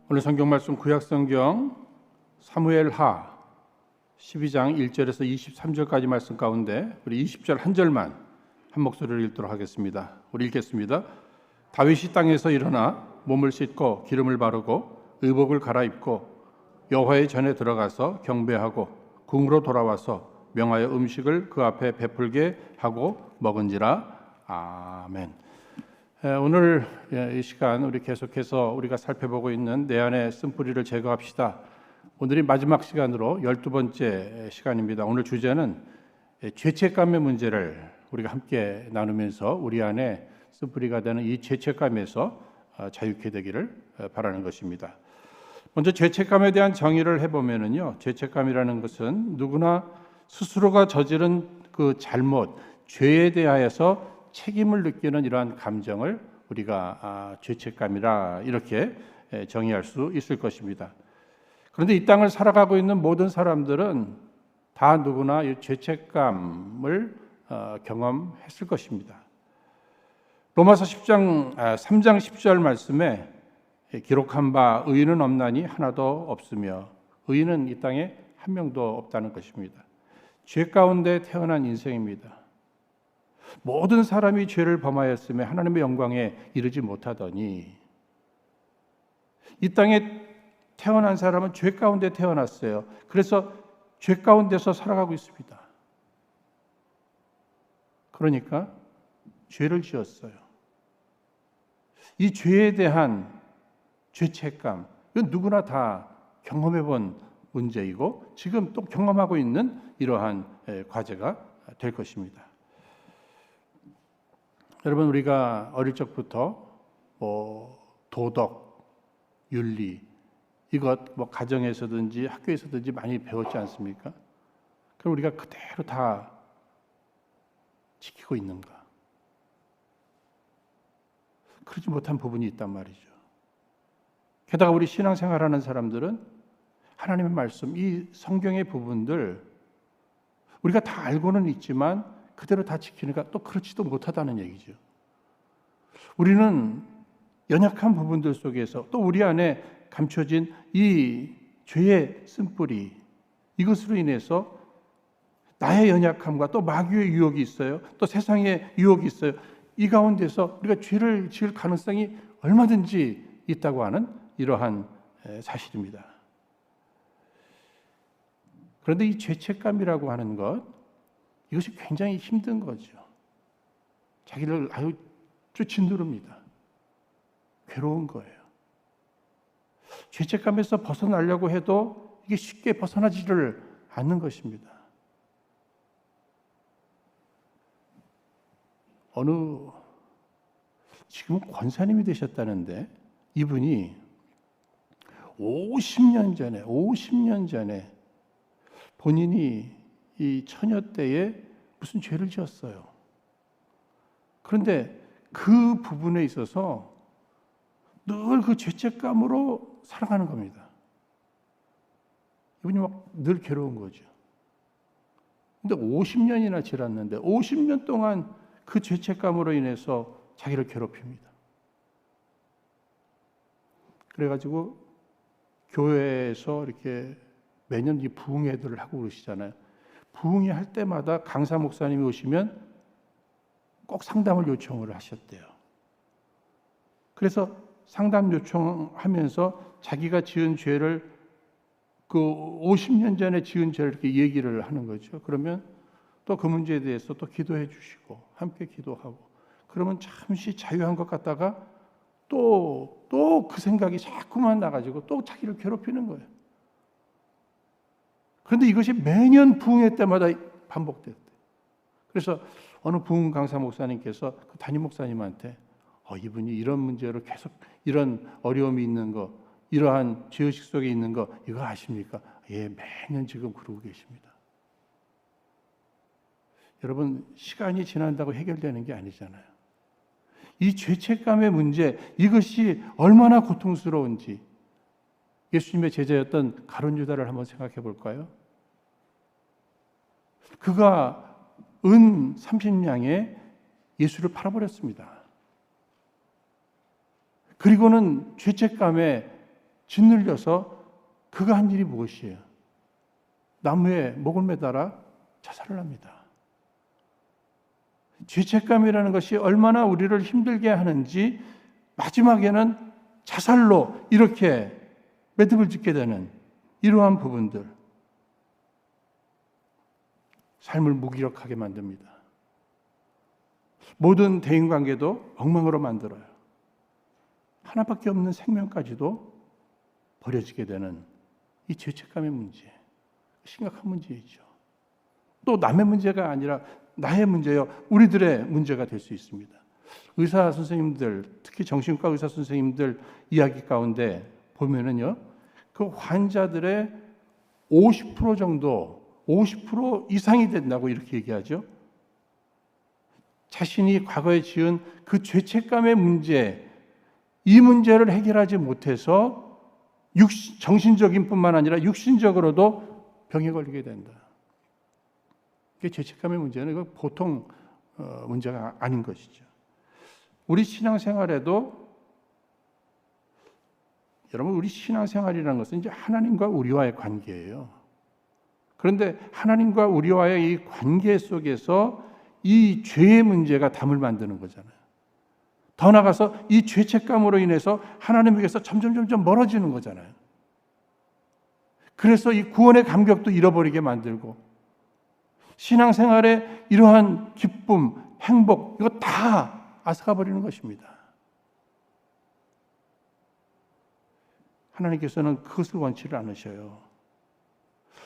오늘 성경 말씀 구약성경 사무엘하 12장 1절에서 23절까지 말씀 가운데 우리 20절 한 절만 한 목소리로 읽도록 하겠습니다. 우리 읽겠습니다. 다윗이 땅에서 일어나 몸을 씻고 기름을 바르고 의복을 갈아입고 여호와의 전에 들어가서 경배하고 궁으로 돌아와서 명하여 음식을 그 앞에 베풀게 하고 먹은지라. 아멘. 오늘 이 시간 우리 계속해서 우리가 살펴보고 있는 내 안의 쓴뿌리를 제거합시다. 오늘이 마지막 시간으로 12번째 시간입니다. 오늘 주제는 죄책감의 문제를 우리가 함께 나누면서 우리 안에 쓴뿌리가 되는 이 죄책감에서 자유케 되기를 바라는 것입니다. 먼저 죄책감에 대한 정의를 해보면요, 죄책감이라는 것은 누구나 스스로가 저지른 그 잘못, 죄에 대하여서 책임을 느끼는 이러한 감정을 우리가 죄책감이라 이렇게 정의할 수 있을 것입니다. 그런데 이 땅을 살아가고 있는 모든 사람들은 다 누구나 이 죄책감을 경험했을 것입니다. 로마서 3장 10절 말씀에 기록한 바 의인은 없나니 하나도 없으며 의인은 이 땅에 한 명도 없다는 것입니다. 죄 가운데 태어난 인생입니다. 모든 사람이 죄를 범하였으며 하나님의 영광에 이르지 못하더니 이 땅에 태어난 사람은 죄 가운데 태어났어요. 그래서 죄 가운데서 살아가고 있습니다. 그러니까 죄를 지었어요. 이 죄에 대한 죄책감, 이건 누구나 다 경험해 본 문제이고 지금 또 경험하고 있는 이러한 과제가 될 것입니다. 여러분, 우리가 어릴 적부터 도덕, 윤리 이것 가정에서든지 학교에서든지 많이 배웠지 않습니까? 그럼 우리가 그대로 다 지키고 있는가? 그러지 못한 부분이 있단 말이죠. 게다가 우리 신앙생활하는 사람들은 하나님의 말씀, 이 성경의 부분들 우리가 다 알고는 있지만 그대로 다 지키니까 또 그렇지도 못하다는 얘기죠. 우리는 연약한 부분들 속에서 또 우리 안에 감춰진 이 죄의 쓴뿌리, 이것으로 인해서 나의 연약함과 또 마귀의 유혹이 있어요. 또 세상의 유혹이 있어요. 이 가운데서 우리가 죄를 지을 가능성이 얼마든지 있다고 하는 이러한 사실입니다. 그런데 이 죄책감이라고 하는 것, 이것이 굉장히 힘든 거죠. 자기를 아주 짓누릅니다. 괴로운 거예요. 죄책감에서 벗어나려고 해도 이게 쉽게 벗어나지를 않는 것입니다. 지금은 권사님이 되셨다는데 이분이 50년 전에 본인이 이 처녀 때에 무슨 죄를 지었어요. 그런데 그 부분에 있어서 늘 그 죄책감으로 살아가는 겁니다. 이분이 늘 괴로운 거죠. 근데 50년이나 지났는데 50년 동안 그 죄책감으로 인해서 자기를 괴롭힙니다. 그래가지고 교회에서 이렇게 매년 이 부흥회들을 하고 그러시잖아요. 부흥회 할 때마다 강사 목사님이 오시면 꼭 상담을 요청을 하셨대요. 그래서 상담 요청하면서 자기가 지은 죄를 그 50년 전에 지은 죄를 이렇게 얘기를 하는 거죠. 그러면 또 그 문제에 대해서 또 기도해 주시고 함께 기도하고 그러면 잠시 자유한 것 같다가 또 그 생각이 자꾸만 나가지고 또 자기를 괴롭히는 거예요. 그런데 이것이 매년 부흥회 때마다 반복됐대요. 그래서 어느 부흥 강사 목사님께서 그 담임 목사님한테 이분이 이런 문제로 계속 이런 어려움이 있는 거, 이러한 죄의식 속에 있는 거 이거 아십니까? 예, 매년 지금 그러고 계십니다. 여러분, 시간이 지난다고 해결되는 게 아니잖아요. 이 죄책감의 문제, 이것이 얼마나 고통스러운지 예수님의 제자였던 가룟 유다를 한번 생각해 볼까요? 그가 은 30냥에 예수를 팔아버렸습니다. 그리고는 죄책감에 짓눌려서 그가 한 일이 무엇이에요? 나무에 목을 매달아 자살을 합니다. 죄책감이라는 것이 얼마나 우리를 힘들게 하는지 마지막에는 자살로 이렇게 매듭을 짓게 되는 이러한 부분들, 삶을 무기력하게 만듭니다. 모든 대인관계도 엉망으로 만들어요. 하나밖에 없는 생명까지도 버려지게 되는 이 죄책감의 문제, 심각한 문제이죠. 또 남의 문제가 아니라 나의 문제요, 우리들의 문제가 될 수 있습니다. 의사 선생님들, 특히 정신과 의사 선생님들 이야기 가운데 보면은요, 그 환자들의 50% 정도, 50% 이상이 된다고 이렇게 얘기하죠. 자신이 과거에 지은 그 죄책감의 문제, 이 문제를 해결하지 못해서 정신적인 뿐만 아니라 육신적으로도 병에 걸리게 된다. 죄책감의 문제는 보통 문제가 아닌 것이죠. 우리 신앙생활에도 여러분, 우리 신앙생활이라는 것은 이제 하나님과 우리와의 관계예요. 그런데 하나님과 우리와의 이 관계 속에서 이 죄의 문제가 담을 만드는 거잖아요. 더 나아가서 이 죄책감으로 인해서 하나님에게서 점점 멀어지는 거잖아요. 그래서 이 구원의 감격도 잃어버리게 만들고, 신앙생활의 이러한 기쁨, 행복, 이거 다 앗아가 버리는 것입니다. 하나님께서는 그것을 원치를 않으셔요.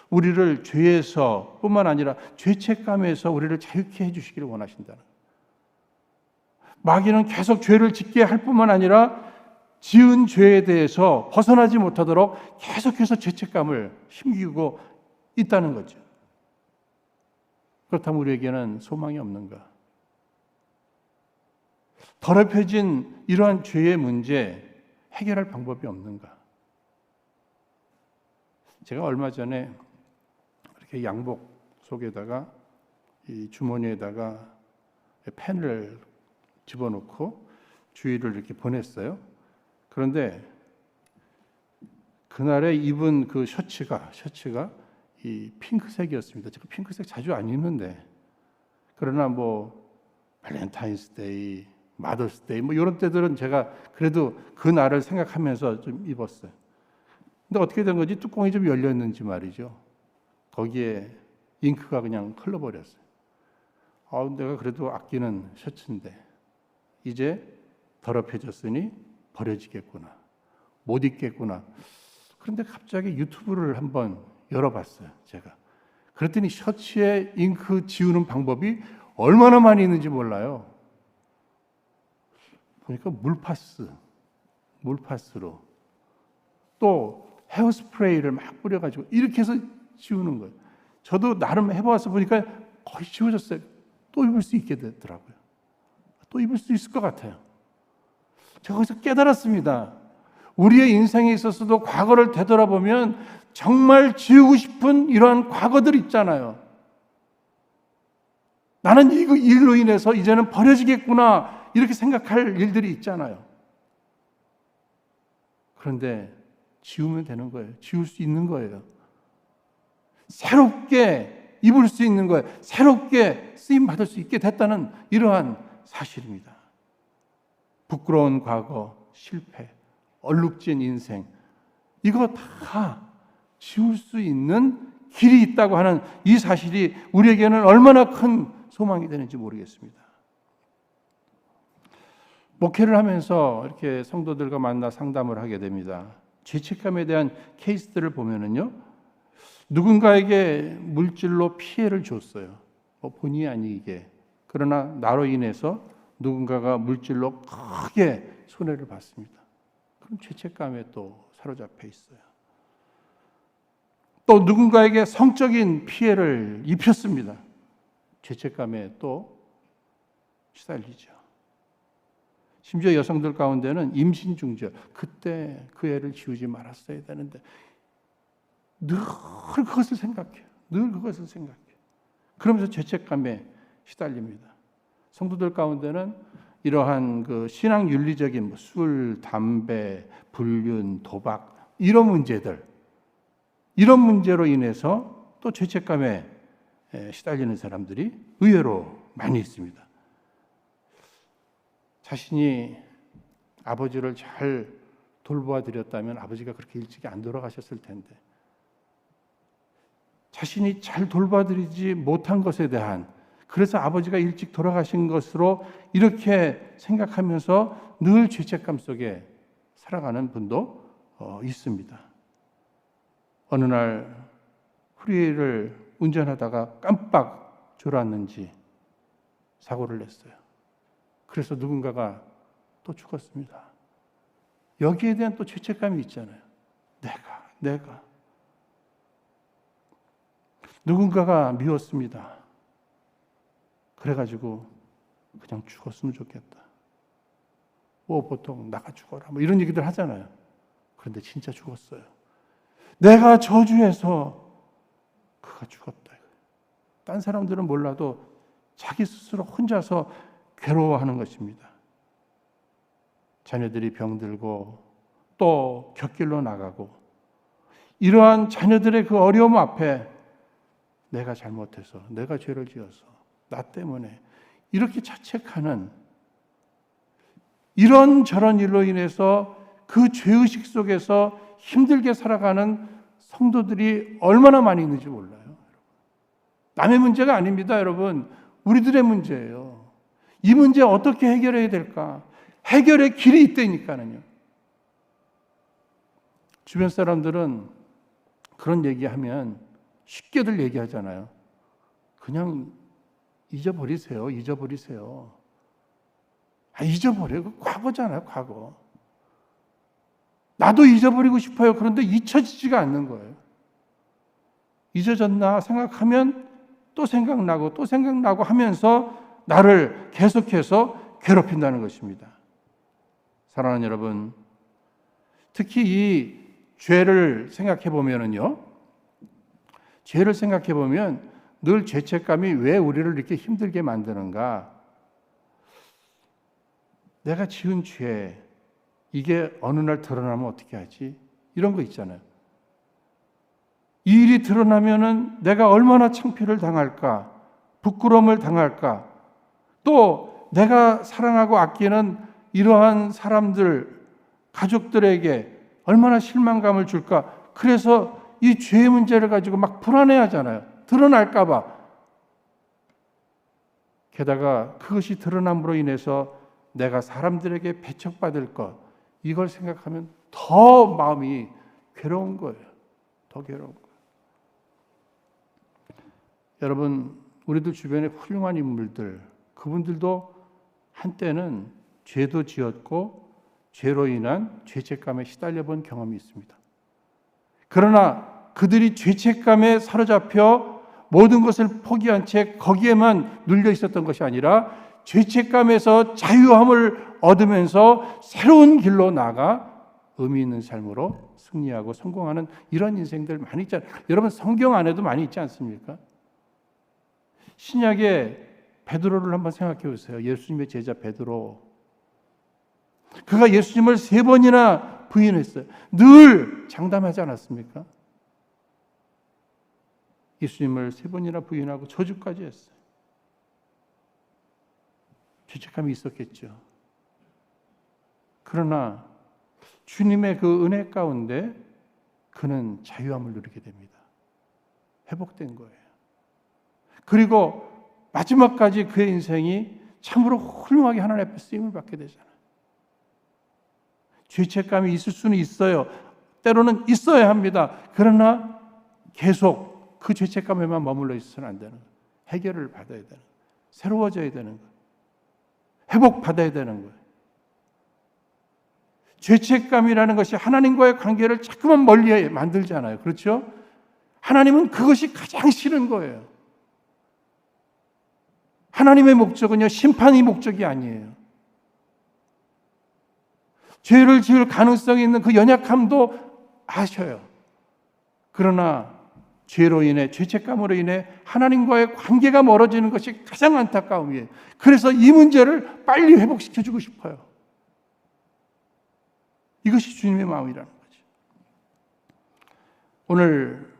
우리를 죄에서 뿐만 아니라 죄책감에서 우리를 자유케 해주시기를 원하신다는. 마귀는 계속 죄를 짓게 할 뿐만 아니라 지은 죄에 대해서 벗어나지 못하도록 계속해서 죄책감을 심기고 있다는 거죠. 그렇다면 우리에게는 소망이 없는가? 더럽혀진 이러한 죄의 문제 해결할 방법이 없는가? 제가 얼마 전에 이렇게 양복 속에다가 이 주머니에다가 펜을 집어넣고 주위를 이렇게 보냈어요. 그런데 그날에 입은 그 셔츠가 이 핑크색이었습니다. 제가 핑크색 자주 안 입는데, 그러나 뭐 발렌타인스데이, 마더스데이 뭐 이런 때들은 제가 그래도 그 날을 생각하면서 좀 입었어요. 근데 어떻게 된 건지 뚜껑이 좀 열렸는지 말이죠. 거기에 잉크가 그냥 흘러버렸어요. 내가 그래도 아끼는 셔츠인데 이제 더럽혀졌으니 버려지겠구나, 못 입겠구나. 그런데 갑자기 유튜브를 한번 열어봤어요, 제가. 그랬더니 셔츠에 잉크 지우는 방법이 얼마나 많이 있는지 몰라요. 보니까 물파스로 또 헤어스프레이를 막 뿌려가지고 이렇게 해서 지우는 거예요. 저도 나름 해봐서 보니까 거의 지워졌어요. 또 입을 수 있게 되더라고요. 또 입을 수 있을 것 같아요. 제가 거기서 깨달았습니다. 우리의 인생에 있어서도 과거를 되돌아보면 정말 지우고 싶은 이러한 과거들 있잖아요. 나는 이 일로 인해서 이제는 버려지겠구나 이렇게 생각할 일들이 있잖아요. 그런데 지우면 되는 거예요. 지울 수 있는 거예요. 새롭게 입을 수 있는 거예요. 새롭게 쓰임받을 수 있게 됐다는 이러한 사실입니다. 부끄러운 과거, 실패, 얼룩진 인생, 이거 다 지울 수 있는 길이 있다고 하는 이 사실이 우리에게는 얼마나 큰 소망이 되는지 모르겠습니다. 목회를 하면서 이렇게 성도들과 만나 상담을 하게 됩니다. 죄책감에 대한 케이스들을 보면은요, 누군가에게 물질로 피해를 줬어요. 본의 아니게. 그러나 나로 인해서 누군가가 물질로 크게 손해를 봤습니다. 그럼 죄책감에 또 사로잡혀 있어요. 또 누군가에게 성적인 피해를 입혔습니다. 죄책감에 또 시달리죠. 심지어 여성들 가운데는 임신 중절, 그때 그 애를 지우지 말았어야 되는데 늘 그것을 생각해요. 그러면서 죄책감에 시달립니다. 성도들 가운데는 이러한 그 신앙 윤리적인 술, 담배, 불륜, 도박 이런 문제들, 이런 문제로 인해서 또 죄책감에 시달리는 사람들이 의외로 많이 있습니다. 자신이 아버지를 잘 돌보아 드렸다면 아버지가 그렇게 일찍 안 돌아가셨을 텐데, 자신이 잘 돌봐드리지 못한 것에 대한, 그래서 아버지가 일찍 돌아가신 것으로 이렇게 생각하면서 늘 죄책감 속에 살아가는 분도 있습니다. 어느 날 프리웨이를 운전하다가 깜빡 졸았는지 사고를 냈어요. 그래서 누군가가 또 죽었습니다. 여기에 대한 또 죄책감이 있잖아요. 내가 누군가가 미웠습니다. 그래가지고 그냥 죽었으면 좋겠다. 보통 나가 죽어라 이런 얘기들 하잖아요. 그런데 진짜 죽었어요. 내가 저주해서 그가 죽었다. 딴 사람들은 몰라도 자기 스스로 혼자서 괴로워하는 것입니다. 자녀들이 병들고 또 곁길로 나가고, 이러한 자녀들의 그 어려움 앞에 내가 잘못해서, 내가 죄를 지어서, 나 때문에 이렇게 자책하는, 이런저런 일로 인해서 그 죄의식 속에서 힘들게 살아가는 성도들이 얼마나 많이 있는지 몰라요. 남의 문제가 아닙니다, 여러분. 우리들의 문제예요. 이 문제 어떻게 해결해야 될까? 해결의 길이 있다니까요. 주변 사람들은 그런 얘기하면 쉽게들 얘기하잖아요. 그냥 잊어버리세요. 잊어버려. 그 과거잖아요, 과거. 나도 잊어버리고 싶어요. 그런데 잊혀지지가 않는 거예요. 잊어졌나 생각하면 또 생각나고 하면서 나를 계속해서 괴롭힌다는 것입니다. 사랑하는 여러분, 특히 이 죄를 생각해 보면은요, 죄를 생각해 보면 늘 죄책감이 왜 우리를 이렇게 힘들게 만드는가? 내가 지은 죄, 이게 어느 날 드러나면 어떻게 하지? 이런 거 있잖아요. 이 일이 드러나면은 내가 얼마나 창피를 당할까? 부끄러움을 당할까? 또 내가 사랑하고 아끼는 이러한 사람들, 가족들에게 얼마나 실망감을 줄까? 그래서 이 죄의 문제를 가지고 막 불안해하잖아요. 드러날까 봐. 게다가 그것이 드러남으로 인해서 내가 사람들에게 배척받을 것, 이걸 생각하면 더 마음이 괴로운 거예요. 더 괴로운 거예요. 여러분, 우리들 주변에 훌륭한 인물들, 그분들도 한때는 죄도 지었고 죄로 인한 죄책감에 시달려 본 경험이 있습니다. 그러나 그들이 죄책감에 사로잡혀 모든 것을 포기한 채 거기에만 눌려 있었던 것이 아니라 죄책감에서 자유함을 얻으면서 새로운 길로 나아가 의미 있는 삶으로 승리하고 성공하는 이런 인생들 많이 있잖아요. 여러분, 성경 안에도 많이 있지 않습니까? 신약의 베드로를 한번 생각해 보세요. 예수님의 제자 베드로. 그가 예수님을 3번이나 부인했어요. 늘 장담하지 않았습니까? 예수님을 3번이나 부인하고 저주까지 했어요. 죄책감이 있었겠죠. 그러나 주님의 그 은혜 가운데 그는 자유함을 누리게 됩니다. 회복된 거예요. 그리고 마지막까지 그의 인생이 참으로 훌륭하게 하나님 앞에 쓰임을 받게 되잖아요. 죄책감이 있을 수는 있어요. 때로는 있어야 합니다. 그러나 계속 그 죄책감에만 머물러 있어서는 안 되는 거예요. 해결을 받아야 되는 거예요. 새로워져야 되는 거예요. 회복받아야 되는 거예요. 죄책감이라는 것이 하나님과의 관계를 자꾸만 멀리 만들잖아요. 그렇죠? 하나님은 그것이 가장 싫은 거예요. 하나님의 목적은요, 심판이 목적이 아니에요. 죄를 지을 가능성이 있는 그 연약함도 아셔요. 그러나 죄로 인해, 죄책감으로 인해 하나님과의 관계가 멀어지는 것이 가장 안타까움이에요. 그래서 이 문제를 빨리 회복시켜주고 싶어요. 이것이 주님의 마음이라는 거죠. 오늘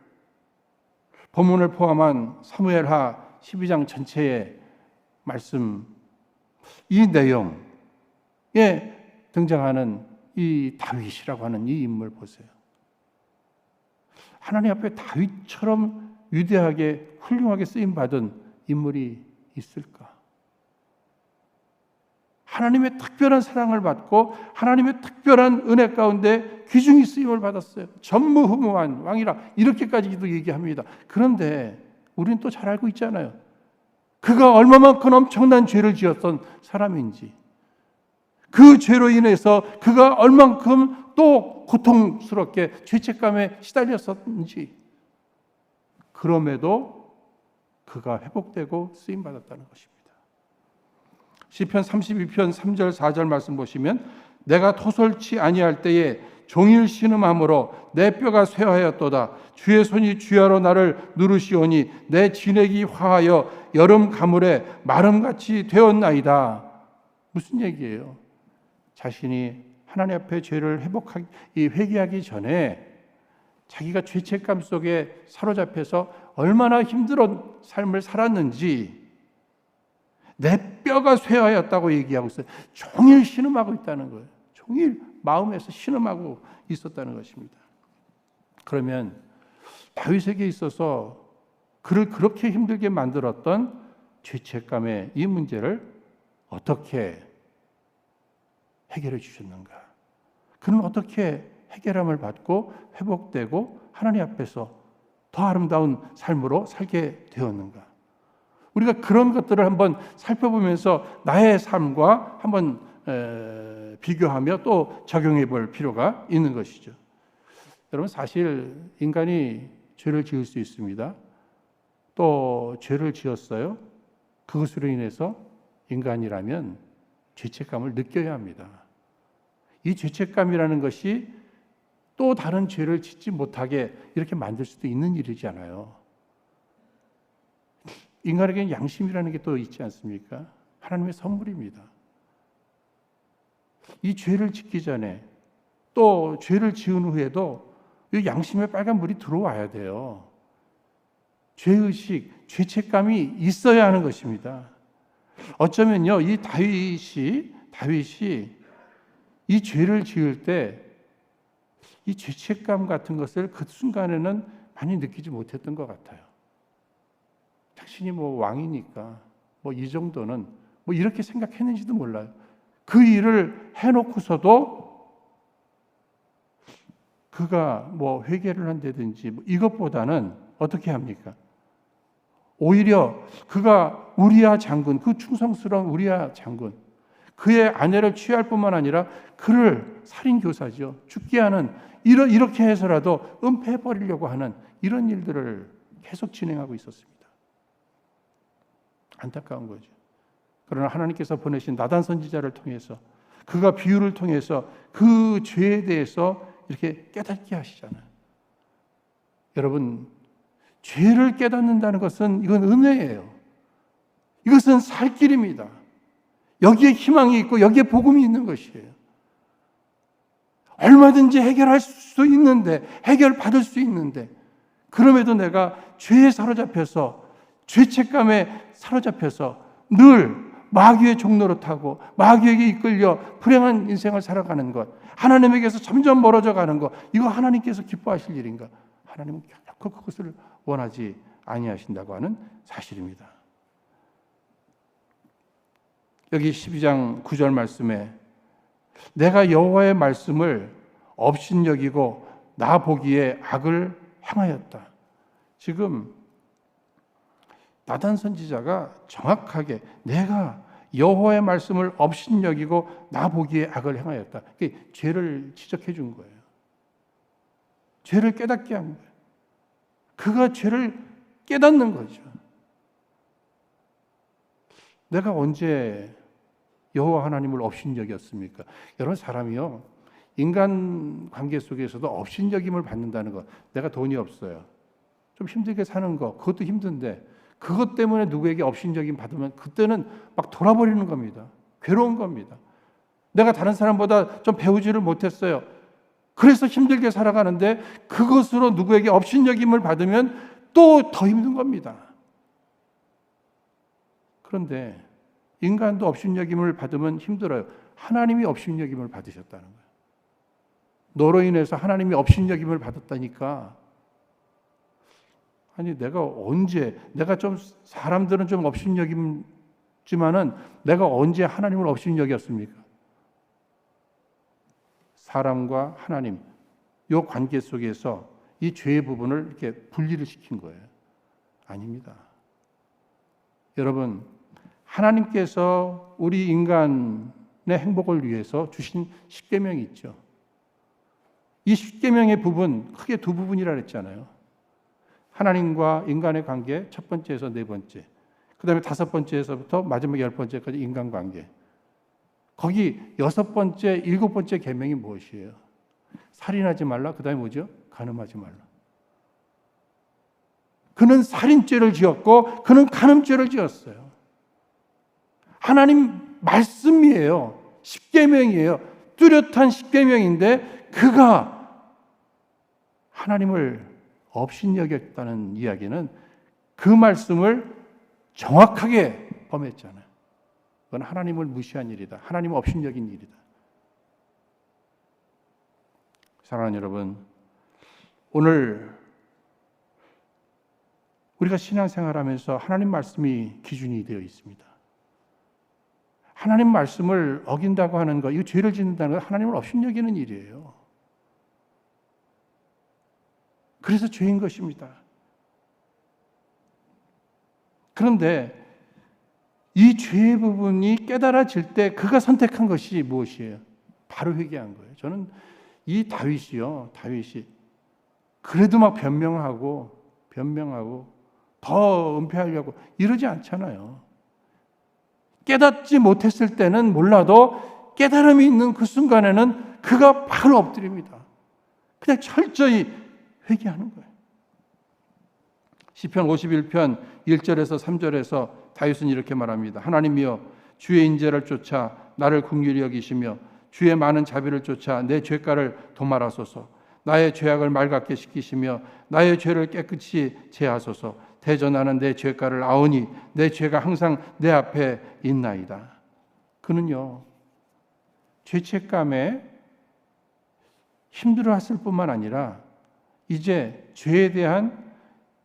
본문을 포함한 사무엘하 12장 전체의 말씀, 이 내용에 등장하는 이 다윗이라고 하는 이 인물 보세요. 하나님 앞에 다윗처럼 위대하게 훌륭하게 쓰임받은 인물이 있을까? 하나님의 특별한 사랑을 받고 하나님의 특별한 은혜 가운데 귀중히 쓰임을 받았어요. 전무후무한 왕이라 이렇게까지도 얘기합니다. 그런데 우리는 또 잘 알고 있잖아요. 그가 얼마만큼 엄청난 죄를 지었던 사람인지, 그 죄로 인해서 그가 얼만큼 또 고통스럽게 죄책감에 시달렸었는지, 그럼에도 그가 회복되고 쓰임받았다는 것입니다. 시편 32편 3절 4절 말씀 보시면 내가 토설치 아니할 때에 종일 신음함으로 내 뼈가 쇠하였도다. 주의 손이 주야로 나를 누르시오니 내 진액이 화하여 여름 가물에 마름같이 되었나이다. 무슨 얘기예요? 자신이 하나님 앞에 죄를 회개하기 전에 자기가 죄책감 속에 사로잡혀서 얼마나 힘들은 삶을 살았는지 내 뼈가 쇠하였다고 얘기하고 있어요. 종일 신음하고 있다는 거예요. 종일 마음에서 신음하고 있었다는 것입니다. 그러면 다윗에게 있어서 그를 그렇게 힘들게 만들었던 죄책감의 이 문제를 어떻게 해결해 주셨는가? 그는 어떻게 해결함을 받고 회복되고 하나님 앞에서 더 아름다운 삶으로 살게 되었는가? 우리가 그런 것들을 한번 살펴보면서 나의 삶과 한번 비교하며 또 적용해 볼 필요가 있는 것이죠. 여러분, 사실 인간이 죄를 지을 수 있습니다. 또 죄를 지었어요. 그것으로 인해서 인간이라면 죄책감을 느껴야 합니다. 이 죄책감이라는 것이 또 다른 죄를 짓지 못하게 이렇게 만들 수도 있는 일이잖아요. 인간에게는 양심이라는 게 또 있지 않습니까? 하나님의 선물입니다. 이 죄를 짓기 전에 또 죄를 지은 후에도 이 양심에 빨간불이 들어와야 돼요. 죄의식, 죄책감이 있어야 하는 것입니다. 어쩌면요, 이 다윗이 이 죄를 지을 때 이 죄책감 같은 것을 그 순간에는 많이 느끼지 못했던 것 같아요. 자신이 뭐 왕이니까 뭐 이 정도는 뭐 이렇게 생각했는지도 몰라요. 그 일을 해놓고서도 그가 뭐 회개를 한다든지 뭐 이것보다는 어떻게 합니까? 오히려 그가 우리야 장군, 그 충성스러운 우리야 장군, 그의 아내를 취할 뿐만 아니라 그를 살인교사죠. 죽게 하는 이렇게 해서라도 은폐해버리려고 하는 이런 일들을 계속 진행하고 있었습니다. 안타까운 거죠. 그러나 하나님께서 보내신 나단 선지자를 통해서 그가 비유를 통해서 그 죄에 대해서 이렇게 깨닫게 하시잖아요. 여러분, 죄를 깨닫는다는 것은 이건 은혜예요. 이것은 살 길입니다. 여기에 희망이 있고 여기에 복음이 있는 것이에요. 얼마든지 해결할 수 있는데, 해결받을 수 있는데, 그럼에도 내가 죄에 사로잡혀서, 죄책감에 사로잡혀서 늘 마귀의 종로로 타고 마귀에게 이끌려 불행한 인생을 살아가는 것, 하나님에게서 점점 멀어져 가는 것, 이거 하나님께서 기뻐하실 일인가? 하나님은 결코 그것을 원하지 아니하신다고 하는 사실입니다. 여기 12장 9절 말씀에 내가 여호와의 말씀을 업신여기고 나 보기에 악을 행하였다. 지금 나단 선지자가 정확하게 내가 여호와의 말씀을 업신여기고 나 보기에 악을 행하였다. 죄를 지적해 준 거예요. 죄를 깨닫게 한 거예요. 그가 죄를 깨닫는 거죠. 내가 언제 여호와 하나님을 업신여겼습니까? 여러분, 사람이요, 인간 관계 속에서도 업신여김을 받는다는 것, 내가 돈이 없어요, 좀 힘들게 사는 거, 그것도 힘든데 그것 때문에 누구에게 업신여김 받으면 그때는 막 돌아버리는 겁니다. 괴로운 겁니다. 내가 다른 사람보다 좀 배우지를 못했어요. 그래서 힘들게 살아가는데 그것으로 누구에게 업신여김을 받으면 또 더 힘든 겁니다. 그런데 인간도 업신여김을 받으면 힘들어요. 하나님이 업신여김을 받으셨다는 거예요. 너로 인해서 하나님이 업신여김을 받았다니까. 아니 내가 좀 사람들은 좀 업신여김지만은 내가 언제 하나님을 업신여겼습니까? 사람과 하나님 이 관계 속에서 이 죄의 부분을 이렇게 분리를 시킨 거예요. 아닙니다. 여러분, 하나님께서 우리 인간의 행복을 위해서 주신 십계명이 있죠. 이 십계명의 부분 크게 두 부분이라 그랬잖아요. 하나님과 인간의 관계 첫 번째에서 네 번째, 그 다음에 다섯 번째에서부터 마지막 10번째까지 인간관계. 거기 여섯 번째, 일곱 번째 계명이 무엇이에요? 살인하지 말라. 그 다음에 뭐죠? 간음하지 말라. 그는 살인죄를 지었고 그는 간음죄를 지었어요. 하나님 말씀이에요. 십계명이에요. 뚜렷한 십계명인데 그가 하나님을 업신여겼다는 이야기는 그 말씀을 정확하게 범했잖아요. 그건 하나님을 무시한 일이다. 하나님을 업신여긴 일이다. 사랑하는 여러분, 오늘 우리가 신앙생활하면서 하나님 말씀이 기준이 되어 있습니다. 하나님 말씀을 어긴다고 하는 것, 이거 죄를 짓는다는 건 하나님을 업신여기는 일이에요. 그래서 죄인 것입니다. 그런데 이 죄의 부분이 깨달아질 때 그가 선택한 것이 무엇이에요? 바로 회개한 거예요. 저는 이 다윗이 그래도 막 변명하고 더 은폐하려고 이러지 않잖아요. 깨닫지 못했을 때는 몰라도 깨달음이 있는 그 순간에는 그가 바로 엎드립니다. 그냥 철저히 회개하는 거예요. 시편 51편 1절에서 3절에서 다윗은 이렇게 말합니다. 하나님이여 주의 인재를 쫓아 나를 긍휼히 여기시며 주의 많은 자비를 쫓아 내 죄가를 도말하소서. 나의 죄악을 맑게 씻기시며 나의 죄를 깨끗이 제하소서. 대전하는 내 죄가를 아오니 내 죄가 항상 내 앞에 있나이다. 그는요 죄책감에 힘들어했을 뿐만 아니라 이제 죄에 대한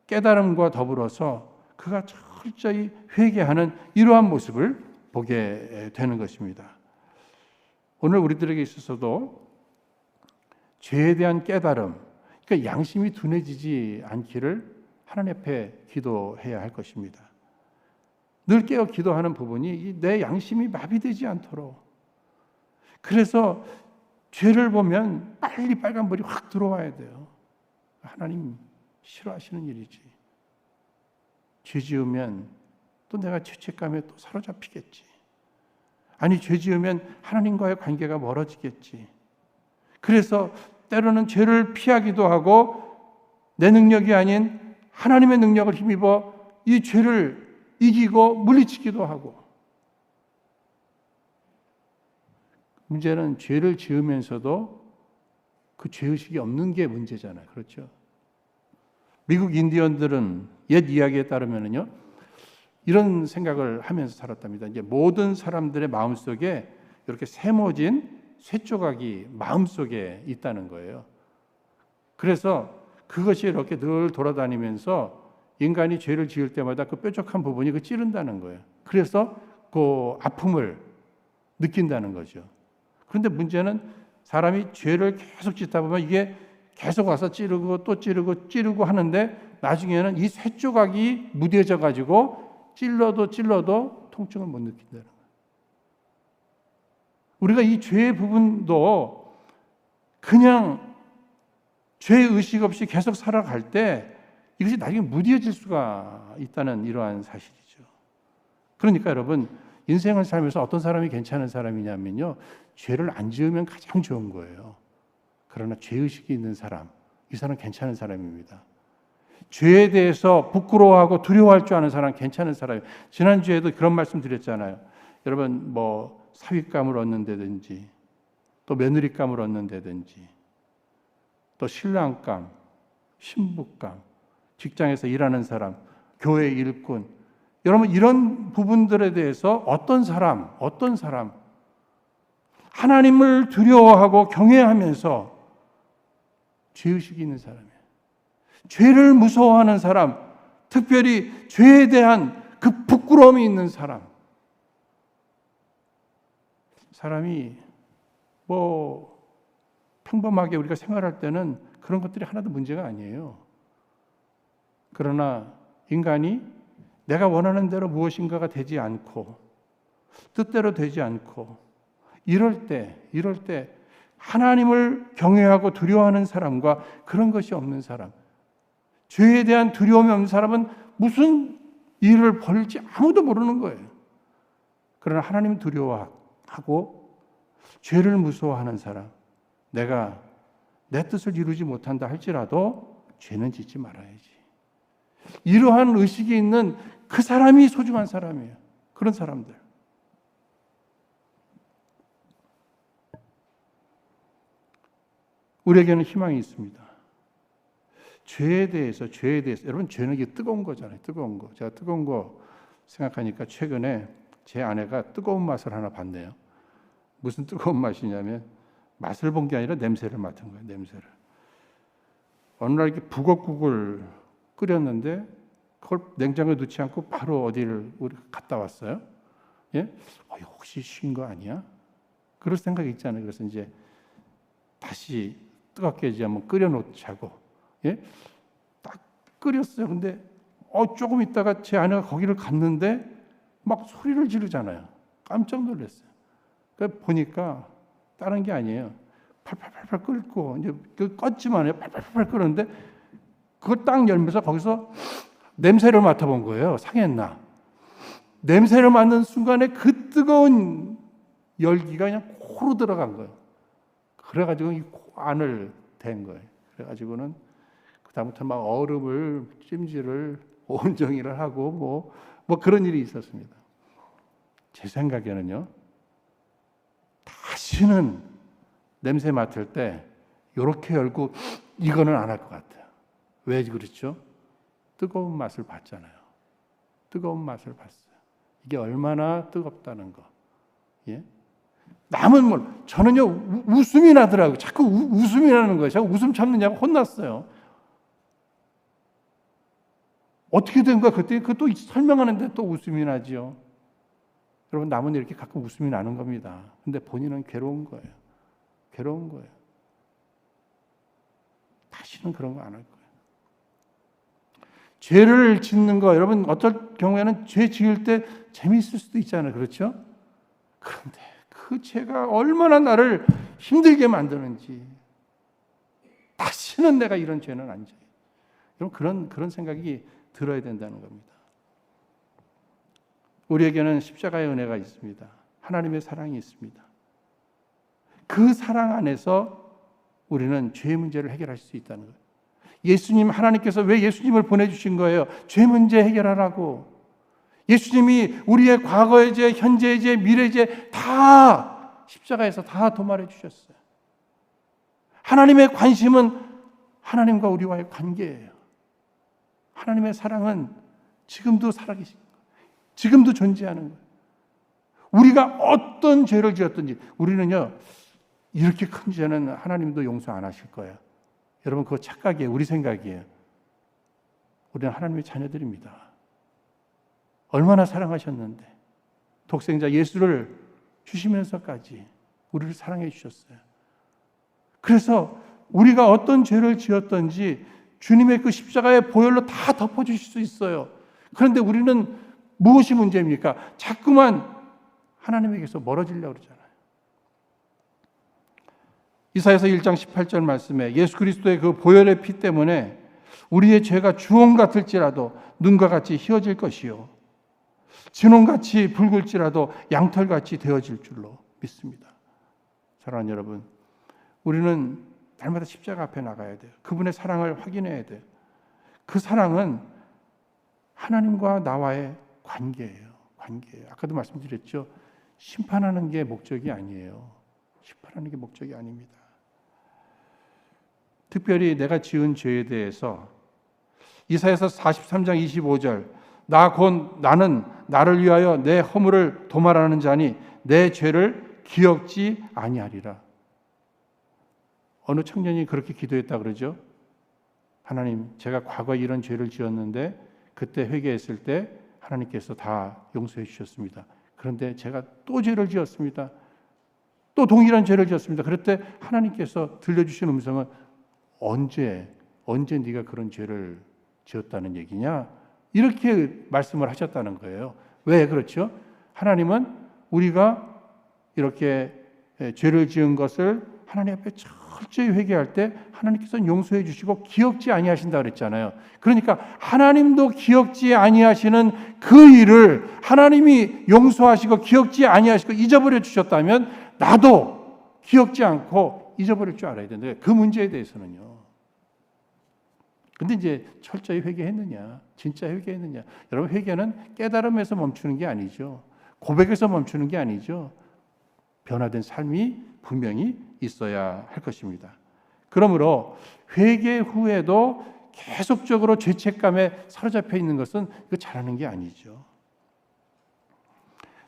깨달음과 더불어서 그가 철저히 회개하는 이러한 모습을 보게 되는 것입니다. 오늘 우리들에게 있어서도 죄에 대한 깨달음, 그러니까 양심이 둔해지지 않기를 하나님 앞에 기도해야 할 것입니다. 늘 깨어 기도하는 부분이 내 양심이 마비되지 않도록. 그래서 죄를 보면 빨리 빨간불이 확 들어와야 돼요. 하나님 싫어하시는 일이지. 죄 지으면 또 내가 죄책감에 또 사로잡히겠지. 아니 죄 지으면 하나님과의 관계가 멀어지겠지. 그래서 때로는 죄를 피하기도 하고 내 능력이 아닌 하나님의 능력을 힘입어 이 죄를 이기고 물리치기도 하고. 문제는 죄를 지으면서도 그 죄의식이 없는 게 문제잖아요. 그렇죠? 미국 인디언들은 옛 이야기에 따르면요 이런 생각을 하면서 살았답니다. 이제 모든 사람들의 마음속에 이렇게 세모진 쇠조각이 마음속에 있다는 거예요. 그래서 그것이 이렇게 늘 돌아다니면서 인간이 죄를 지을 때마다 그 뾰족한 부분이 그 찌른다는 거예요. 그래서 그 아픔을 느낀다는 거죠. 그런데 문제는 사람이 죄를 계속 짓다 보면 이게 계속 와서 찌르고 또 찌르고 하는데 나중에는 이 쇠조각이 무뎌져 가지고 찔러도 통증을 못 느낀다는 거예요. 우리가 이 죄의 부분도 그냥 죄의식 없이 계속 살아갈 때 이것이 나중에 무뎌질 수가 있다는 이러한 사실이죠. 그러니까 여러분 인생을 살면서 어떤 사람이 괜찮은 사람이냐면요 죄를 안 지으면 가장 좋은 거예요. 그러나 죄의식이 있는 사람, 이 사람 괜찮은 사람입니다. 죄에 대해서 부끄러워하고 두려워할 줄 아는 사람 괜찮은 사람이에요. 지난주에도 그런 말씀 드렸잖아요. 여러분 사윗감을 얻는다든지 또 며느리감을 얻는다든지 또 신랑감, 신부감, 직장에서 일하는 사람, 교회 일꾼, 여러분 이런 부분들에 대해서 어떤 사람 하나님을 두려워하고 경외하면서 죄의식이 있는 사람이에요. 죄를 무서워하는 사람, 특별히 죄에 대한 그 부끄러움이 있는 사람이 평범하게 우리가 생활할 때는 그런 것들이 하나도 문제가 아니에요. 그러나 인간이 내가 원하는 대로 무엇인가가 되지 않고 뜻대로 되지 않고 이럴 때 하나님을 경외하고 두려워하는 사람과 그런 것이 없는 사람, 죄에 대한 두려움이 없는 사람은 무슨 일을 벌일지 아무도 모르는 거예요. 그러나 하나님 두려워하고 죄를 무서워하는 사람, 내가 내 뜻을 이루지 못한다 할지라도 죄는 짓지 말아야지. 이러한 의식이 있는 그 사람이 소중한 사람이에요. 그런 사람들. 우리에게는 희망이 있습니다. 죄에 대해서 여러분 죄는 이게 뜨거운 거잖아요. 뜨거운 거. 제가 뜨거운 거 생각하니까 최근에 제 아내가 뜨거운 맛을 하나 봤네요. 무슨 뜨거운 맛이냐면 맛을 본 게 아니라 냄새를 맡은 거예요. 냄새를. 어느 날 이렇게 북엇국을 끓였는데 그걸 냉장고에 넣지 않고 바로 어디를 우리 갔다 왔어요. 예? 혹시 쉰 거 아니야? 그럴 생각이 있잖아요. 그래서 이제 다시 뜨겁게 이제 한번 끓여놓자고. 예? 딱 끓였어요. 근데 조금 있다가 제 아내가 거기를 갔는데 막 소리를 지르잖아요. 깜짝 놀랐어요. 그러니까 보니까 다른 게 아니에요. 팔팔팔팔 끓고 이제 껐지만 팔팔팔팔 끓는데 그걸 딱 열면서 거기서 냄새를 맡아본 거예요. 상했나? 냄새를 맡는 순간에 그 뜨거운 열기가 그냥 코로 들어간 거예요. 그래가지고 이 코 안을 댄 거예요. 그래가지고는 그다음부터 막 얼음을 찜질을 온정이를 하고 뭐 그런 일이 있었습니다. 제 생각에는요. 다시는 냄새 맡을 때 이렇게 열고 이거는 안 할 것 같아요. 왜 그렇죠? 뜨거운 맛을 봤잖아요. 뜨거운 맛을 봤어요. 이게 얼마나 뜨겁다는 거. 예? 남은 저는요 웃음이 나더라고요. 자꾸 웃음이 나는 거예요. 제가 웃음 참느냐고 혼났어요. 어떻게 된 거야? 그때 그것도 설명하는데 또 웃음이 나지요. 여러분 남은 이렇게 가끔 웃음이 나는 겁니다. 근데 본인은 괴로운 거예요. 괴로운 거예요. 다시는 그런 거 안 할 거예요. 죄를 짓는 거 여러분 어떨 경우에는 죄 지을 때 재미있을 수도 있잖아요. 그렇죠? 그런데 그 죄가 얼마나 나를 힘들게 만드는지 다시는 내가 이런 죄는 안 져요. 여러분 그런 생각이 들어야 된다는 겁니다. 우리에게는 십자가의 은혜가 있습니다. 하나님의 사랑이 있습니다. 그 사랑 안에서 우리는 죄 문제를 해결할 수 있다는 거예요. 예수님 하나님께서 왜 예수님을 보내주신 거예요? 죄 문제 해결하라고. 예수님이 우리의 과거의 죄, 현재의 죄, 미래의 죄 다 십자가에서 다 도말해 주셨어요. 하나님의 관심은 하나님과 우리와의 관계예요. 하나님의 사랑은 지금도 살아계신 거예요. 지금도 존재하는 거예요. 우리가 어떤 죄를 지었든지 우리는요 이렇게 큰 죄는 하나님도 용서 안 하실 거예요. 여러분 그거 착각이에요. 우리 생각이에요. 우리는 하나님의 자녀들입니다. 얼마나 사랑하셨는데 독생자 예수를 주시면서까지 우리를 사랑해 주셨어요. 그래서 우리가 어떤 죄를 지었든지 주님의 그 십자가의 보혈로 다 덮어주실 수 있어요. 그런데 우리는 무엇이 문제입니까? 자꾸만 하나님에게서 멀어지려고 그러잖아요. 이사야서 1장 18절 말씀에 예수 그리스도의 그 보혈의 피 때문에 우리의 죄가 주홍 같을지라도 눈과 같이 희어질 것이요 진홍같이 붉을지라도 양털같이 되어질 줄로 믿습니다. 사랑하는 여러분, 우리는 날마다 십자가 앞에 나가야 돼요. 그분의 사랑을 확인해야 돼요. 그 사랑은 하나님과 나와의 관계예요. 아까도 말씀드렸죠. 심판하는 게 목적이 아니에요. 심판하는 게 목적이 아닙니다. 특별히 내가 지은 죄에 대해서 이사야서 43장 25절 나는 나를 위하여 내 허물을 도말하는 자니 내 죄를 기억지 아니하리라. 어느 청년이 그렇게 기도했다 그러죠. 하나님, 제가 과거에 이런 죄를 지었는데 그때 회개했을 때 하나님께서 다 용서해 주셨습니다. 그런데 제가 또 죄를 지었습니다. 또 동일한 죄를 지었습니다. 그럴 때 하나님께서 들려주신 음성은 언제 네가 그런 죄를 지었다는 얘기냐? 이렇게 말씀을 하셨다는 거예요. 왜 그렇죠? 하나님은 우리가 이렇게 죄를 지은 것을 하나님 앞에 철저히 회개할 때 하나님께서는 용서해 주시고 기억지 아니하신다 그랬잖아요. 그러니까 하나님도 기억지 아니하시는 그 일을 하나님이 용서하시고 기억지 아니하시고 잊어버려 주셨다면 나도 기억지 않고 잊어버릴 줄 알아야 되는데 그 문제에 대해서는요. 근데 이제 철저히 회개했느냐, 진짜 회개했느냐. 여러분, 회개는 깨달음에서 멈추는 게 아니죠. 고백에서 멈추는 게 아니죠. 변화된 삶이 분명히 있어야 할 것입니다. 그러므로 회개 후에도 계속적으로 죄책감에 사로잡혀 있는 것은 이거 잘하는 게 아니죠.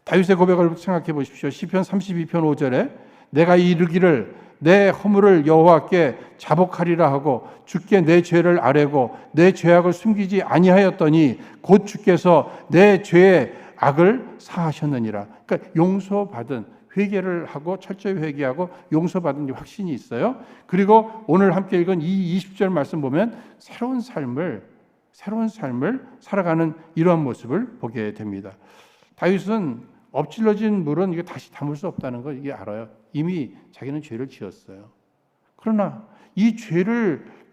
다윗의 고백을 생각해 보십시오. 시편 32편 5절에 내가 이르기를 내 허물을 여호와께 자복하리라 하고 주께 내 죄를 아뢰고 내 죄악을 숨기지 아니하였더니 곧 주께서 내 죄의 악을 사하셨느니라. 그러니까 용서받은, 회개를 하고 철저히 회개하고 용서받은 확신이 있어요. 그리고 오늘 함께 읽은 이 20절 말씀 보면 새로운 삶을 살아가는 이러한 모습을 보게 됩니다. 다윗은 엎질러진 물은 이게 다시 담을 수 없다는 걸 이게 알아요. 이미 자기는 죄를 지었어요. 그러나 이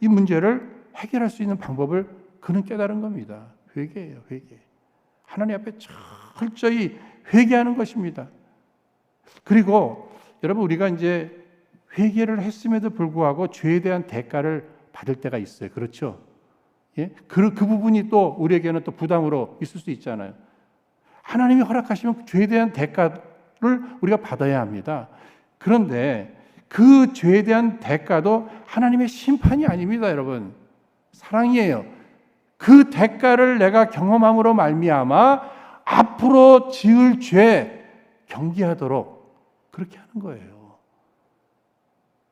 문제를 해결할 수 있는 방법을 그는 깨달은 겁니다. 회개예요, 회개. 하나님 앞에 철저히 회개하는 것입니다. 그리고 여러분, 우리가 이제 회개를 했음에도 불구하고 죄에 대한 대가를 받을 때가 있어요. 그렇죠? 예? 그 부분이 또 우리에게는 또 부담으로 있을 수 있잖아요. 하나님이 허락하시면 죄에 대한 대가를 우리가 받아야 합니다. 그런데 그 죄에 대한 대가도 하나님의 심판이 아닙니다, 여러분. 사랑이에요. 그 대가를 내가 경험함으로 말미암아 앞으로 지을 죄 경계하도록 그렇게 하는 거예요.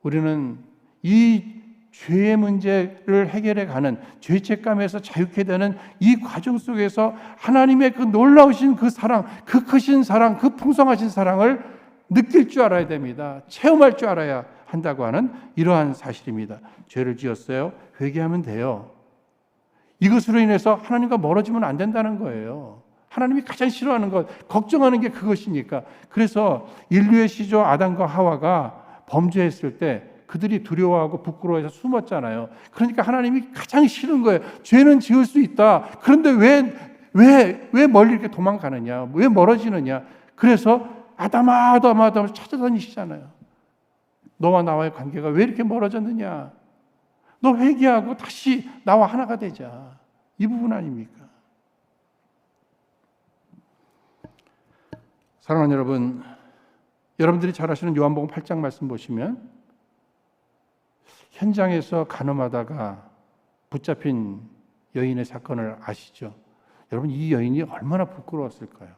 우리는 이 죄의 문제를 해결해 가는 죄책감에서 자유케 되는 이 과정 속에서 하나님의 그 놀라우신 그 사랑, 그 크신 사랑, 그 풍성하신 사랑을 느낄 줄 알아야 됩니다. 체험할 줄 알아야 한다고 하는 이러한 사실입니다. 죄를 지었어요. 회개하면 돼요. 이것으로 인해서 하나님과 멀어지면 안 된다는 거예요. 하나님이 가장 싫어하는 것, 걱정하는 게 그것이니까. 그래서 인류의 시조 아담과 하와가 범죄했을 때 그들이 두려워하고 부끄러워해서 숨었잖아요. 그러니까 하나님이 가장 싫은 거예요. 죄는 지을 수 있다. 그런데 왜 멀리 이렇게 도망가느냐? 왜 멀어지느냐? 그래서 아담아 찾아다니시잖아요. 너와 나와의 관계가 왜 이렇게 멀어졌느냐? 너 회개하고 다시 나와 하나가 되자. 이 부분 아닙니까? 사랑하는 여러분, 여러분들이 잘 아시는 요한복음 8장 말씀 보시면 현장에서 간음하다가 붙잡힌 여인의 사건을 아시죠? 여러분, 이 여인이 얼마나 부끄러웠을까요?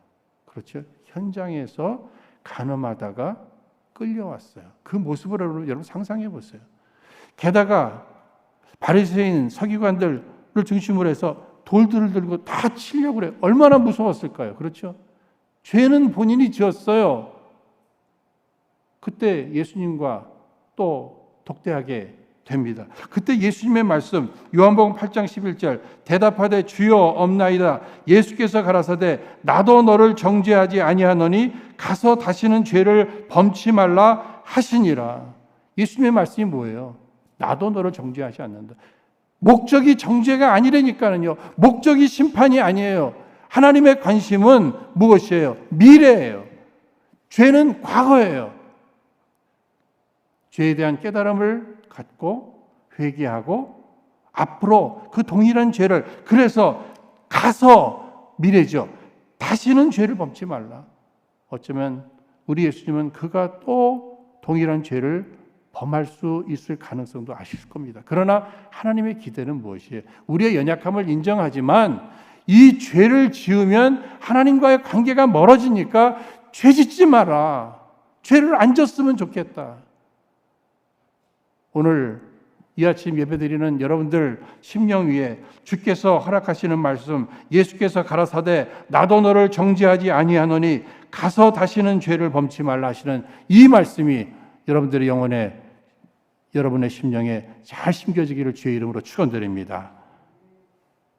그렇죠? 현장에서 간음하다가 끌려왔어요. 그 모습을 여러분 상상해 보세요. 게다가 바리새인 서기관들을 중심으로 해서 돌들을 들고 다 치려고 그래요. 얼마나 무서웠을까요? 그렇죠? 죄는 본인이 지었어요. 그때 예수님과 또 독대하게 됩니다. 그때 예수님의 말씀 요한복음 8장 11절 대답하되 주여 없나이다. 예수께서 가라사대 나도 너를 정죄하지 아니하노니 가서 다시는 죄를 범치 말라 하시니라. 예수님의 말씀이 뭐예요? 나도 너를 정죄하지 않는다. 목적이 정죄가 아니라니까요. 목적이 심판이 아니에요. 하나님의 관심은 무엇이에요? 미래예요. 죄는 과거예요. 죄에 대한 깨달음을 갖고 회개하고 앞으로 그 동일한 죄를, 그래서 가서 미래죠. 다시는 죄를 범치 말라. 어쩌면 우리 예수님은 그가 또 동일한 죄를 범할 수 있을 가능성도 아실 겁니다. 그러나 하나님의 기대는 무엇이에요? 우리의 연약함을 인정하지만 이 죄를 지으면 하나님과의 관계가 멀어지니까 죄 짓지 마라. 죄를 안 졌으면 좋겠다. 오늘 이 아침 예배드리는 여러분들 심령 위에 주께서 허락하시는 말씀, 예수께서 가라사대 나도 너를 정죄하지 아니하노니 가서 다시는 죄를 범치 말라 하시는 이 말씀이 여러분들의 영혼에, 여러분의 심령에 잘 심겨지기를 주의 이름으로 축원드립니다.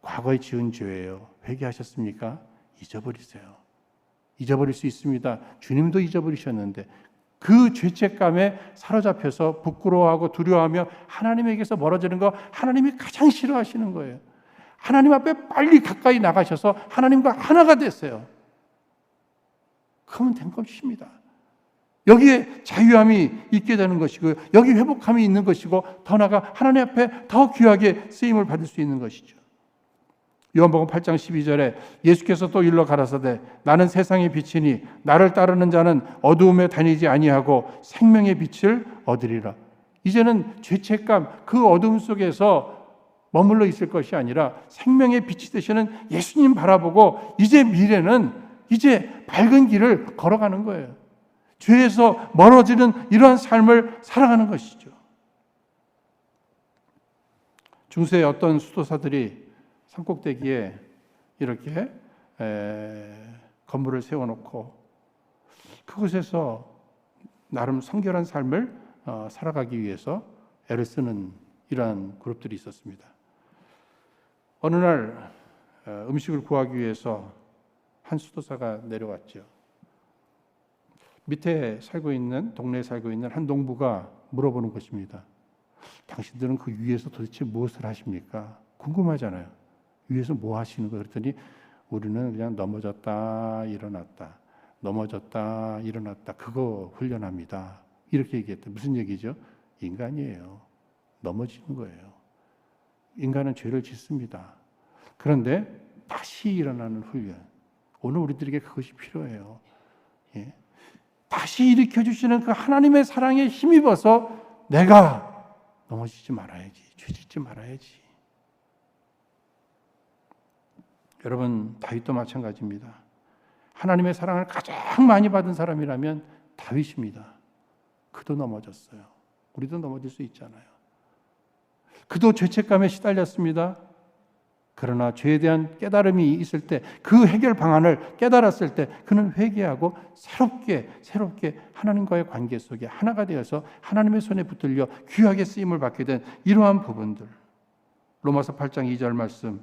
과거에 지은 죄예요. 회개하셨습니까? 잊어버리세요. 잊어버릴 수 있습니다. 주님도 잊어버리셨는데 그 죄책감에 사로잡혀서 부끄러워하고 두려워하며 하나님에게서 멀어지는 거 하나님이 가장 싫어하시는 거예요. 하나님 앞에 빨리 가까이 나가셔서 하나님과 하나가 되세요. 그러면 된 것입니다. 여기에 자유함이 있게 되는 것이고요. 여기 회복함이 있는 것이고 더 나아가 하나님 앞에 더 귀하게 쓰임을 받을 수 있는 것이죠. 요한복음 8장 12절에 예수께서 또 일러 가라사대 나는 세상의 빛이니 나를 따르는 자는 어두움에 다니지 아니하고 생명의 빛을 얻으리라. 이제는 죄책감 그 어두움 속에서 머물러 있을 것이 아니라 생명의 빛이 되시는 예수님 바라보고 이제 미래는 이제 밝은 길을 걸어가는 거예요. 죄에서 멀어지는 이러한 삶을 살아가는 것이죠. 중세의 어떤 수도사들이 산꼭대기에 이렇게 건물을 세워놓고 그곳에서 나름 성결한 삶을 살아가기 위해서 애를 쓰는 이러한 그룹들이 있었습니다. 어느 날 음식을 구하기 위해서 한 수도사가 내려왔죠. 밑에 살고 있는 동네에 살고 있는 한 농부가 물어보는 것입니다. 당신들은 그 위에서 도대체 무엇을 하십니까? 궁금하잖아요. 위에서 뭐 하시는 거예요? 그랬더니 우리는 그냥 넘어졌다 일어났다 넘어졌다 일어났다 그거 훈련합니다. 이렇게 얘기했다. 무슨 얘기죠? 인간이에요. 넘어지는 거예요. 인간은 죄를 짓습니다. 그런데 다시 일어나는 훈련. 오늘 우리들에게 그것이 필요해요. 예. 다시 일으켜주시는 그 하나님의 사랑에 힘입어서 내가 넘어지지 말아야지. 죄 짓지 말아야지. 여러분 다윗도 마찬가지입니다. 하나님의 사랑을 가장 많이 받은 사람이라면 다윗입니다. 그도 넘어졌어요. 우리도 넘어질 수 있잖아요. 그도 죄책감에 시달렸습니다. 그러나 죄에 대한 깨달음이 있을 때 그 해결 방안을 깨달았을 때 그는 회개하고 새롭게 하나님과의 관계 속에 하나가 되어서 하나님의 손에 붙들려 귀하게 쓰임을 받게 된 이러한 부분들. 로마서 8장 2절 말씀.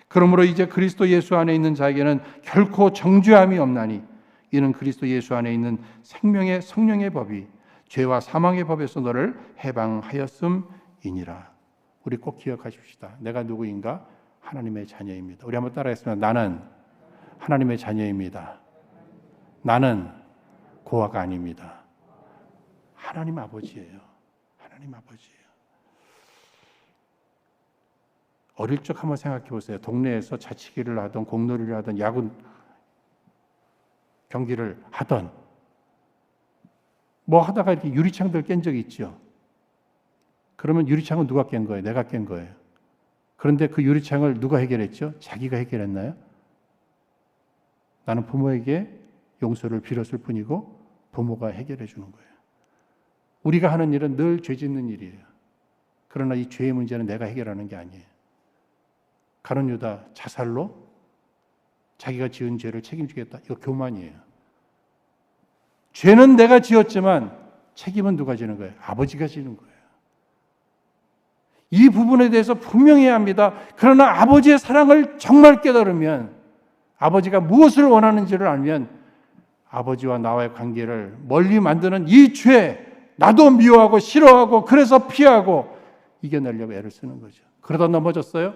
그러므로 이제 그리스도 예수 안에 있는 자에게는 결코 정죄함이 없나니 이는 그리스도 예수 안에 있는 생명의 성령의 법이 죄와 사망의 법에서 너를 해방하였음이니라. 우리 꼭 기억하십시다. 내가 누구인가? 하나님의 자녀입니다. 우리 한번 따라하겠습니다. 나는 하나님의 자녀입니다. 나는 고아가 아닙니다. 하나님 아버지예요. 하나님 아버지예요. 어릴 적 한번 생각해 보세요. 동네에서 자치기를 하던 공놀이를 하던 야구 경기를 하던 뭐 하다가 이렇게 유리창들 깬 적이 있죠. 그러면 유리창은 누가 깬 거예요? 내가 깬 거예요. 그런데 그 유리창을 누가 해결했죠? 자기가 해결했나요? 나는 부모에게 용서를 빌었을 뿐이고 부모가 해결해 주는 거예요. 우리가 하는 일은 늘 죄 짓는 일이에요. 그러나 이 죄의 문제는 내가 해결하는 게 아니에요. 가룟 유다 자살로 자기가 지은 죄를 책임지겠다. 이거 교만이에요. 죄는 내가 지었지만 책임은 누가 지는 거예요? 아버지가 지는 거예요. 이 부분에 대해서 분명해야 합니다. 그러나 아버지의 사랑을 정말 깨달으면 아버지가 무엇을 원하는지를 알면 아버지와 나와의 관계를 멀리 만드는 이 죄, 나도 미워하고 싫어하고 그래서 피하고 이겨내려고 애를 쓰는 거죠. 그러다 넘어졌어요?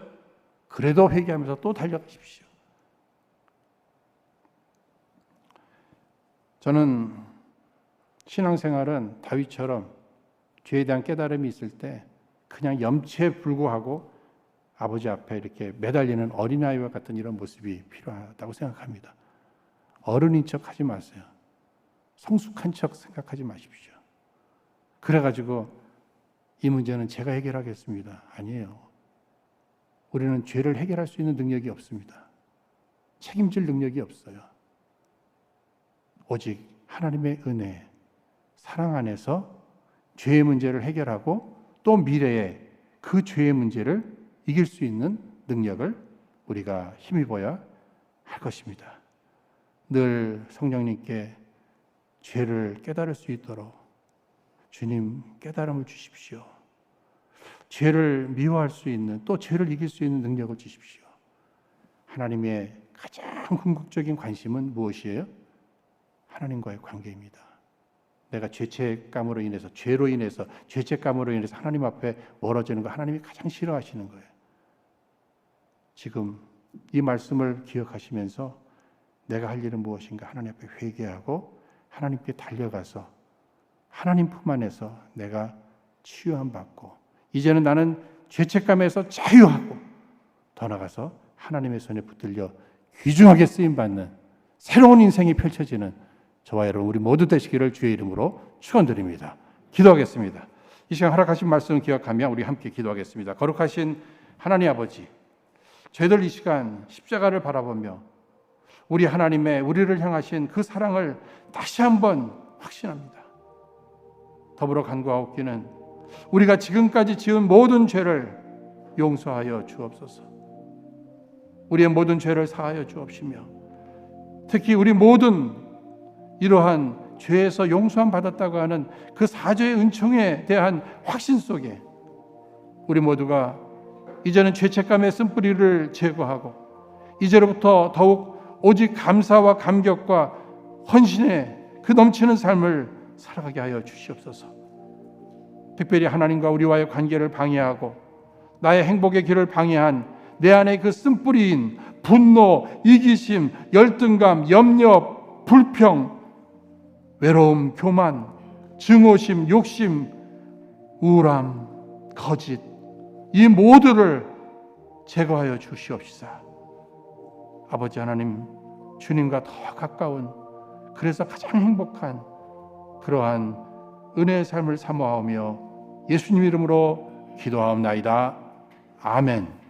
그래도 회개하면서 또 달려가십시오. 저는 신앙생활은 다윗처럼 죄에 대한 깨달음이 있을 때 그냥 염치에 불구하고 아버지 앞에 이렇게 매달리는 어린아이와 같은 이런 모습이 필요하다고 생각합니다. 어른인 척 하지 마세요. 성숙한 척 생각하지 마십시오. 그래가지고 이 문제는 제가 해결하겠습니다. 아니에요. 우리는 죄를 해결할 수 있는 능력이 없습니다. 책임질 능력이 없어요. 오직 하나님의 은혜, 사랑 안에서 죄의 문제를 해결하고 또 미래에 그 죄의 문제를 이길 수 있는 능력을 우리가 힘입어야 할 것입니다. 늘 성령님께 죄를 깨달을 수 있도록 주님 깨달음을 주십시오. 죄를 미워할 수 있는, 또 죄를 이길 수 있는 능력을 주십시오. 하나님의 가장 궁극적인 관심은 무엇이에요? 하나님과의 관계입니다. 내가 죄책감으로 인해서, 죄로 인해서, 죄책감으로 인해서 하나님 앞에 멀어지는 거 하나님이 가장 싫어하시는 거예요. 지금 이 말씀을 기억하시면서 내가 할 일은 무엇인가 하나님 앞에 회개하고 하나님께 달려가서 하나님 품 안에서 내가 치유함 받고 이제는 나는 죄책감에서 자유하고 더 나아가서 하나님의 손에 붙들려 귀중하게 쓰임받는 새로운 인생이 펼쳐지는 저와 여러분 우리 모두 되시기를 주의 이름으로 축원드립니다. 기도하겠습니다. 이 시간 허락하신 말씀을 기억하며 우리 함께 기도하겠습니다. 거룩하신 하나님 아버지, 저희들 이 시간 십자가를 바라보며 우리 하나님의 우리를 향하신 그 사랑을 다시 한번 확신합니다. 더불어 간구하옵기는 우리가 지금까지 지은 모든 죄를 용서하여 주옵소서. 우리의 모든 죄를 사하여 주옵시며 특히 우리 모든 이러한 죄에서 용서함 받았다고 하는 그 사죄의 은총에 대한 확신 속에 우리 모두가 이제는 죄책감의 쓴뿌리를 제거하고 이제로부터 더욱 오직 감사와 감격과 헌신의 그 넘치는 삶을 살아가게 하여 주시옵소서. 특별히 하나님과 우리와의 관계를 방해하고 나의 행복의 길을 방해한 내 안에 그 쓴뿌리인 분노, 이기심, 열등감, 염려, 불평, 외로움, 교만, 증오심, 욕심, 우울함, 거짓, 이 모두를 제거하여 주시옵시다. 아버지 하나님, 주님과 더 가까운, 그래서 가장 행복한 그러한 은혜의 삶을 사모하며 예수님 이름으로 기도하옵나이다. 아멘.